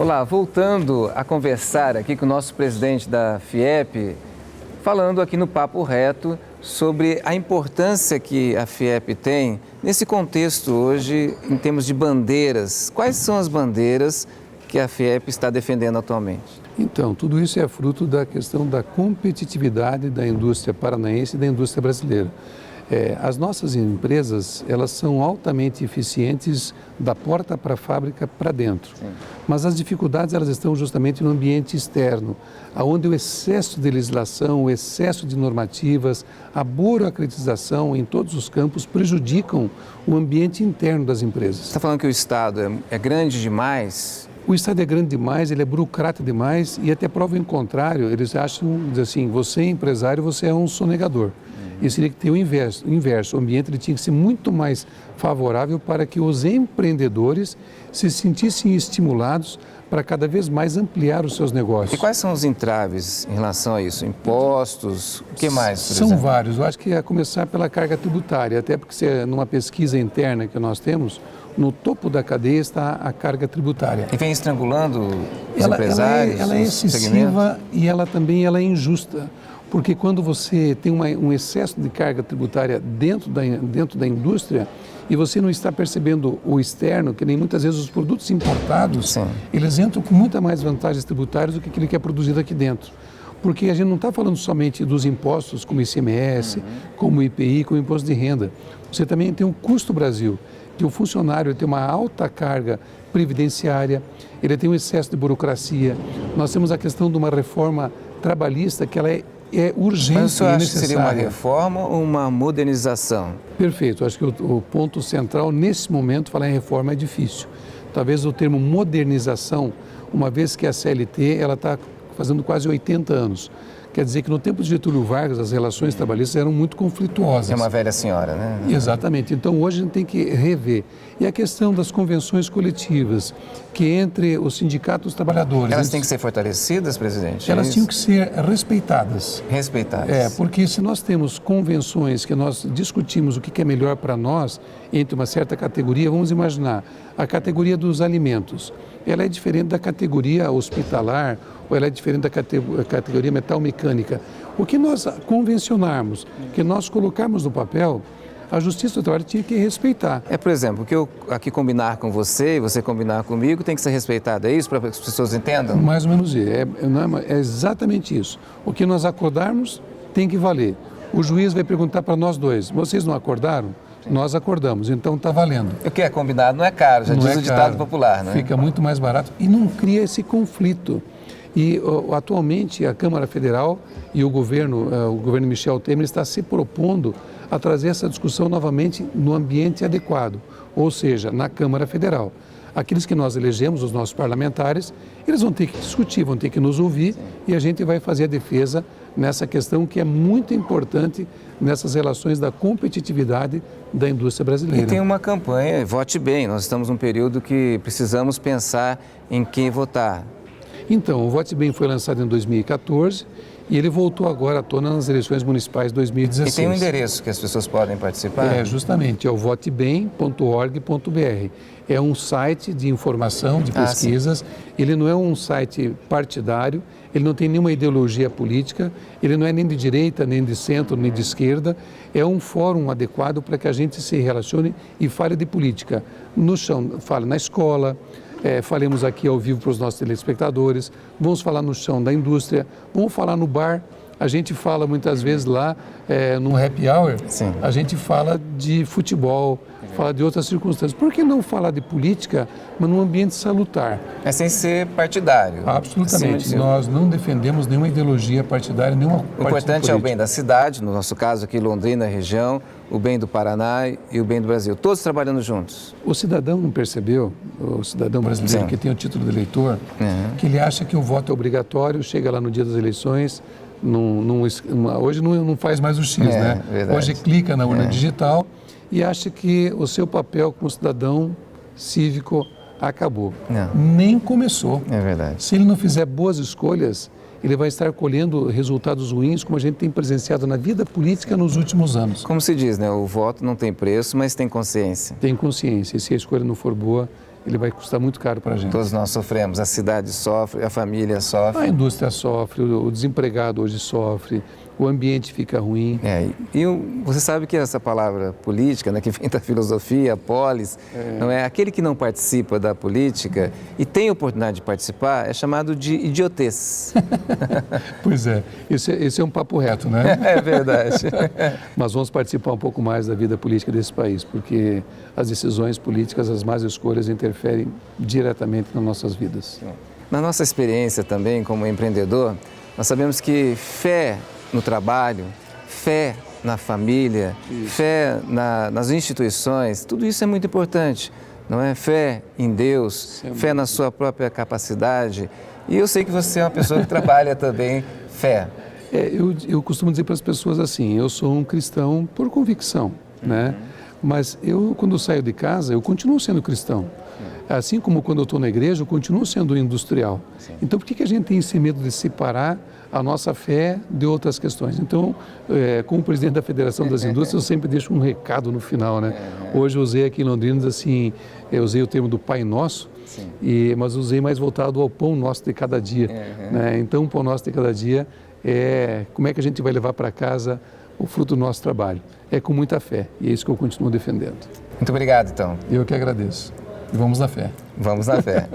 Olá, voltando a conversar aqui com o nosso presidente da FIEP, falando aqui no Papo Reto sobre a importância que a FIEP tem nesse contexto hoje em termos de bandeiras. Quais são as bandeiras que a FIEP está defendendo atualmente? Então, tudo isso é fruto da questão da competitividade da indústria paranaense e da indústria brasileira. As nossas empresas, elas são altamente eficientes da porta para a fábrica para dentro. Sim. Mas as dificuldades, elas estão justamente no ambiente externo, onde o excesso de legislação, o excesso de normativas, a burocratização em todos os campos prejudicam o ambiente interno das empresas. Você está falando que o Estado é grande demais? O Estado é grande demais, ele é burocrata demais e até prova em contrário, eles acham, dizem assim, você é empresário, você é um sonegador. Isso teria que ter o inverso. O ambiente ele tinha que ser muito mais favorável para que os empreendedores se sentissem estimulados para cada vez mais ampliar os seus negócios. E quais são os entraves em relação a isso? Impostos? O que mais, por exemplo? São vários. Eu acho que é começar pela carga tributária, até porque numa pesquisa interna que nós temos, no topo da cadeia está a carga tributária. E vem estrangulando os empresários? Ela é excessiva e ela também é injusta. Porque quando você tem um excesso de carga tributária dentro da indústria e você não está percebendo o externo, que nem muitas vezes os produtos importados, sim, eles entram com muita mais vantagens tributárias do que aquele que é produzido aqui dentro. Porque a gente não está falando somente dos impostos como ICMS, como IPI, como imposto de renda. Você também tem o custo Brasil, que o funcionário tem uma alta carga previdenciária, ele tem um excesso de burocracia. Nós temos a questão de uma reforma trabalhista que ela é urgente. Mas o senhor acha que seria uma reforma ou uma modernização? Perfeito. Acho que o ponto central nesse momento, falar em reforma é difícil. Talvez o termo modernização, uma vez que a CLT ela está fazendo quase 80 anos. Quer dizer que no tempo de Getúlio Vargas as relações trabalhistas eram muito conflituosas. É uma velha senhora, né? Exatamente. Então hoje a gente tem que rever. E a questão das convenções coletivas, que entre os sindicatos trabalhadores... Elas têm que ser fortalecidas, presidente? Elas tinham que ser respeitadas. Respeitadas. Porque se nós temos convenções que nós discutimos o que é melhor para nós, entre uma certa categoria, vamos imaginar, a categoria dos alimentos, ela é diferente da categoria hospitalar, ou ela é diferente da categoria metal-mecânica. O que nós convencionarmos, que nós colocarmos no papel, a Justiça do Trabalho tinha que respeitar. Por exemplo, o que eu aqui combinar com você e você combinar comigo tem que ser respeitado, é isso para que as pessoas entendam? Mais ou menos isso, é exatamente isso. O que nós acordarmos tem que valer. O juiz vai perguntar para nós dois, vocês não acordaram? Nós acordamos, então está valendo. O que é combinado não é caro, já diz o ditado popular, né? Fica muito mais barato e não cria esse conflito. E atualmente a Câmara Federal e o governo Michel Temer está se propondo a trazer essa discussão novamente no ambiente adequado, ou seja, na Câmara Federal. Aqueles que nós elegemos, os nossos parlamentares, eles vão ter que discutir, vão ter que nos ouvir. Sim. E a gente vai fazer a defesa nessa questão que é muito importante nessas relações da competitividade da indústria brasileira. E tem uma campanha, Vote Bem, nós estamos num período que precisamos pensar em quem votar. Então, o Vote Bem foi lançado em 2014 e ele voltou agora à tona nas eleições municipais de 2016. E tem um endereço que as pessoas podem participar? Justamente, é o votebem.org.br. É um site de informação, de pesquisas. Ele não é um site partidário, ele não tem nenhuma ideologia política, ele não é nem de direita, nem de centro, nem de esquerda. É um fórum adequado para que a gente se relacione e fale de política. No chão, fale na escola, falemos aqui ao vivo para os nossos telespectadores, vamos falar no chão da indústria, vamos falar no bar. A gente fala muitas vezes lá, no happy hour, sim, a gente fala de futebol, fala de outras circunstâncias. Por que não falar de política, mas num ambiente salutar? Sem ser partidário. Absolutamente. Nós não defendemos nenhuma ideologia partidária, nenhuma O importante é o bem da cidade, no nosso caso aqui Londrina, região, o bem do Paraná e o bem do Brasil. Todos trabalhando juntos. O cidadão não percebeu, o cidadão brasileiro, sim, que tem o título de eleitor, que ele acha que o voto é obrigatório, chega lá no dia das eleições, hoje não faz mais o X, né? Verdade. Hoje clica na urna digital e acha que o seu papel como cidadão cívico acabou. Não. Nem começou. É verdade. Se ele não fizer boas escolhas, ele vai estar colhendo resultados ruins, como a gente tem presenciado na vida política nos últimos anos. Como se diz, né? O voto não tem preço, mas tem consciência. Tem consciência. E se a escolha não for boa, ele vai custar muito caro para a gente. Todos nós sofremos, a cidade sofre, a família sofre. A indústria sofre, o desempregado hoje sofre, o ambiente fica ruim. Você sabe que essa palavra política, né, que vem da filosofia, polis, não é aquele que não participa da política e tem oportunidade de participar, é chamado de idiotez. Pois é, esse é um papo reto, né? É verdade. Mas vamos participar um pouco mais da vida política desse país, porque as decisões políticas, as más escolhas interferem diretamente nas nossas vidas. Na nossa experiência também como empreendedor, nós sabemos que fé no trabalho, fé na família, fé nas instituições, tudo isso é muito importante, não é? Fé em Deus, fé na sua própria capacidade. E eu sei que você é uma pessoa que trabalha também fé. Eu costumo dizer para as pessoas assim, eu sou um cristão por convicção, né? Mas eu, quando saio de casa, eu continuo sendo cristão. Assim como quando eu estou na igreja, eu continuo sendo industrial. Então, por que a gente tem esse medo de separar a nossa fé de outras questões? Então, como presidente da Federação das Indústrias, eu sempre deixo um recado no final, né? Hoje eu usei aqui em Londrina, assim, eu usei o termo do Pai Nosso, mas usei mais voltado ao pão nosso de cada dia. Né? Então, o pão nosso de cada dia é como é que a gente vai levar para casa o fruto do nosso trabalho. É com muita fé, e é isso que eu continuo defendendo. Muito obrigado, então. Eu que agradeço. E vamos na fé. Vamos na fé.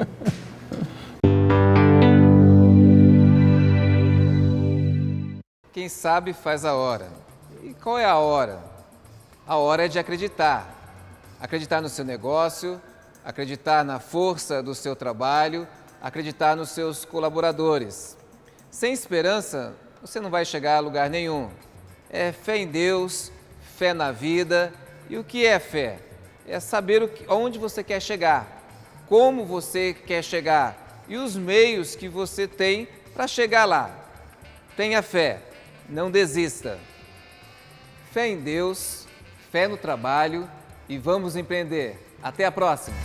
Quem sabe faz a hora. E qual é a hora? A hora é de acreditar. Acreditar no seu negócio, acreditar na força do seu trabalho, acreditar nos seus colaboradores. Sem esperança, você não vai chegar a lugar nenhum. É fé em Deus, fé na vida. E o que é fé? É saber onde você quer chegar, como você quer chegar e os meios que você tem para chegar lá. Tenha fé, não desista. Fé em Deus, fé no trabalho e vamos empreender. Até a próxima!